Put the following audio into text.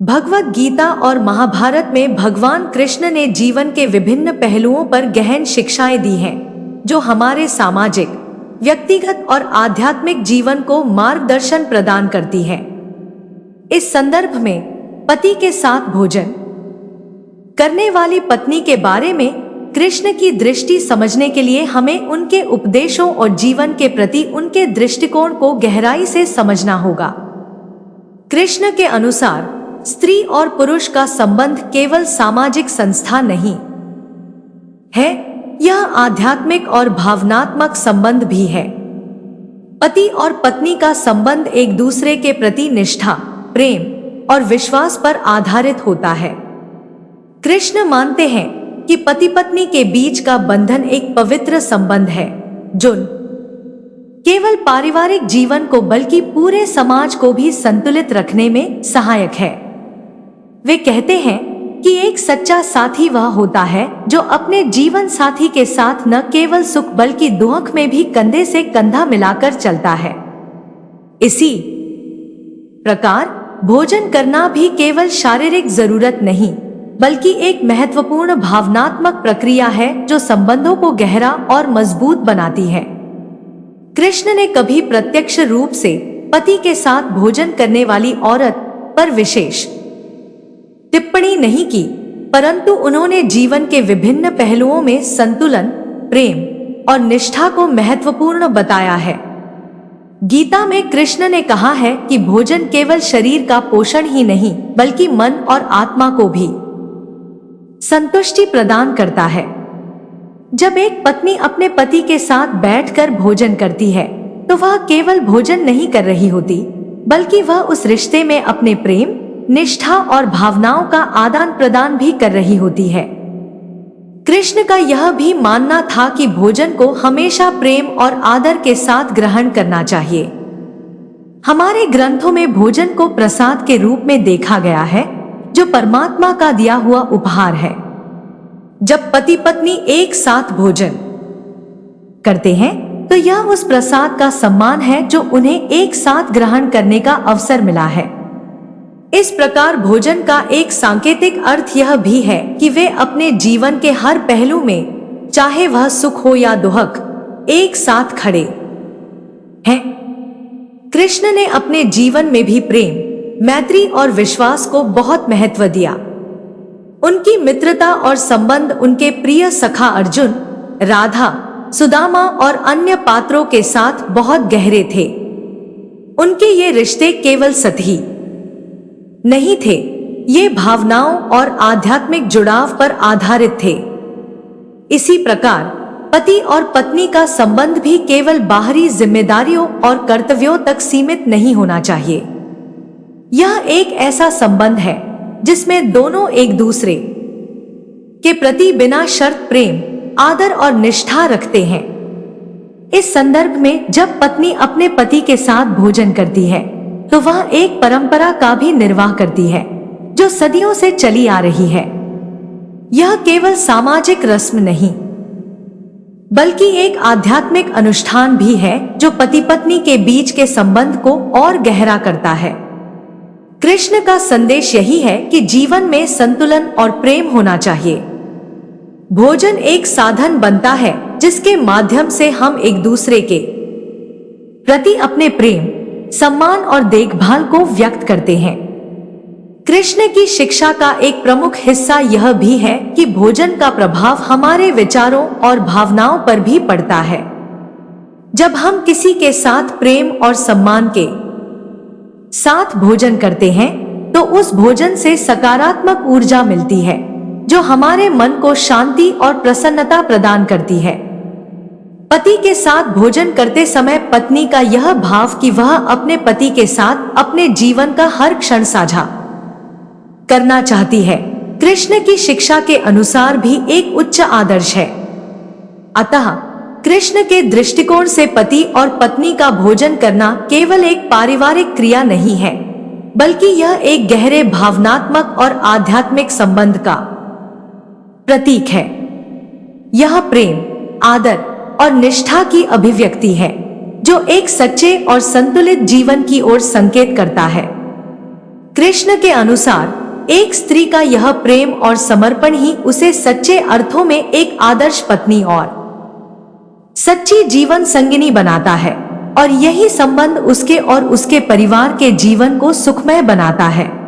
भगवत गीता और महाभारत में भगवान कृष्ण ने जीवन के विभिन्न पहलुओं पर गहन शिक्षाएं दी हैं, जो हमारे सामाजिक, व्यक्तिगत और आध्यात्मिक जीवन को मार्गदर्शन प्रदान करती हैं। इस संदर्भ में पति के साथ भोजन करने वाली पत्नी के बारे में कृष्ण की दृष्टि समझने के लिए हमें उनके उपदेशों और जीवन के प्रति उनके दृष्टिकोण को गहराई से समझना होगा। कृष्ण के अनुसार स्त्री और पुरुष का संबंध केवल सामाजिक संस्था नहीं है, यह आध्यात्मिक और भावनात्मक संबंध भी है। पति और पत्नी का संबंध एक दूसरे के प्रति निष्ठा, प्रेम और विश्वास पर आधारित होता है। कृष्ण मानते हैं कि पति पत्नी के बीच का बंधन एक पवित्र संबंध है, जो केवल पारिवारिक जीवन को बल्कि पूरे समाज को भी संतुलित रखने में सहायक है। वे कहते हैं कि एक सच्चा साथी वह होता है जो अपने जीवन साथी के साथ न केवल सुख बल्कि दुख में भी कंधे से कंधा मिलाकर चलता है। इसी प्रकार भोजन करना भी केवल शारीरिक जरूरत नहीं, बल्कि एक महत्वपूर्ण भावनात्मक प्रक्रिया है जो संबंधों को गहरा और मजबूत बनाती है। कृष्ण ने कभी प्रत्यक्ष रूप से पति के साथ भोजन करने वाली औरत पर विशेष टिप्पणी नहीं की, परंतु उन्होंने जीवन के विभिन्न पहलुओं में संतुलन, प्रेम और निष्ठा को महत्वपूर्ण बताया है। गीता में कृष्ण ने कहा है कि भोजन केवल शरीर का पोषण ही नहीं, बल्कि मन और आत्मा को भी संतुष्टि प्रदान करता है। जब एक पत्नी अपने पति के साथ बैठकर भोजन करती है, तो वह केवल भोजन नहीं कर रही होती, बल्कि वह उस रिश्ते में अपने प्रेम, निष्ठा और भावनाओं का आदान प्रदान भी कर रही होती है। कृष्ण का यह भी मानना था कि भोजन को हमेशा प्रेम और आदर के साथ ग्रहण करना चाहिए। हमारे ग्रंथों में भोजन को प्रसाद के रूप में देखा गया है, जो परमात्मा का दिया हुआ उपहार है। जब पति पत्नी एक साथ भोजन करते हैं, तो यह उस प्रसाद का सम्मान है जो उन्हें एक साथ ग्रहण करने का अवसर मिला है। इस प्रकार भोजन का एक सांकेतिक अर्थ यह भी है कि वे अपने जीवन के हर पहलू में, चाहे वह सुख हो या दुख, एक साथ खड़े हैं। कृष्ण ने अपने जीवन में भी प्रेम, मैत्री और विश्वास को बहुत महत्व दिया। उनकी मित्रता और संबंध उनके प्रिय सखा अर्जुन, राधा, सुदामा और अन्य पात्रों के साथ बहुत गहरे थे। उनके ये रिश्ते केवल सतही नहीं थे, ये भावनाओं और आध्यात्मिक जुड़ाव पर आधारित थे। इसी प्रकार पति और पत्नी का संबंध भी केवल बाहरी जिम्मेदारियों और कर्तव्यों तक सीमित नहीं होना चाहिए। यह एक ऐसा संबंध है जिसमें दोनों एक दूसरे के प्रति बिना शर्त प्रेम, आदर और निष्ठा रखते हैं। इस संदर्भ में जब पत्नी अपने पति के साथ भोजन करती है, तो वह एक परंपरा का भी निर्वाह करती है, जो सदियों से चली आ रही है। यह केवल सामाजिक रस्म नहीं, बल्कि एक आध्यात्मिक अनुष्ठान भी है जो पति पत्नी के बीच के संबंध को और गहरा करता है। कृष्ण का संदेश यही है कि जीवन में संतुलन और प्रेम होना चाहिए। भोजन एक साधन बनता है जिसके माध्यम से हम एक दूसरे के प्रति अपने प्रेम, सम्मान और देखभाल को व्यक्त करते हैं। कृष्ण की शिक्षा का एक प्रमुख हिस्सा यह भी है कि भोजन का प्रभाव हमारे विचारों और भावनाओं पर भी पड़ता है। जब हम किसी के साथ प्रेम और सम्मान के साथ भोजन करते हैं, तो उस भोजन से सकारात्मक ऊर्जा मिलती है, जो हमारे मन को शांति और प्रसन्नता प्रदान करती है। पति के साथ भोजन करते समय पत्नी का यह भाव कि वह अपने पति के साथ अपने जीवन का हर क्षण साझा करना चाहती है, कृष्ण की शिक्षा के अनुसार भी एक उच्च आदर्श है। अतः कृष्ण के दृष्टिकोण से पति और पत्नी का भोजन करना केवल एक पारिवारिक क्रिया नहीं है, बल्कि यह एक गहरे भावनात्मक और आध्यात्मिक संबंध का प्रतीक है। यह प्रेम, आदर और निष्ठा की अभिव्यक्ति है, जो एक सच्चे और संतुलित जीवन की ओर संकेत करता है। कृष्ण के अनुसार एक स्त्री का यह प्रेम और समर्पण ही उसे सच्चे अर्थों में एक आदर्श पत्नी और सच्ची जीवन संगिनी बनाता है, और यही संबंध उसके और उसके परिवार के जीवन को सुखमय बनाता है।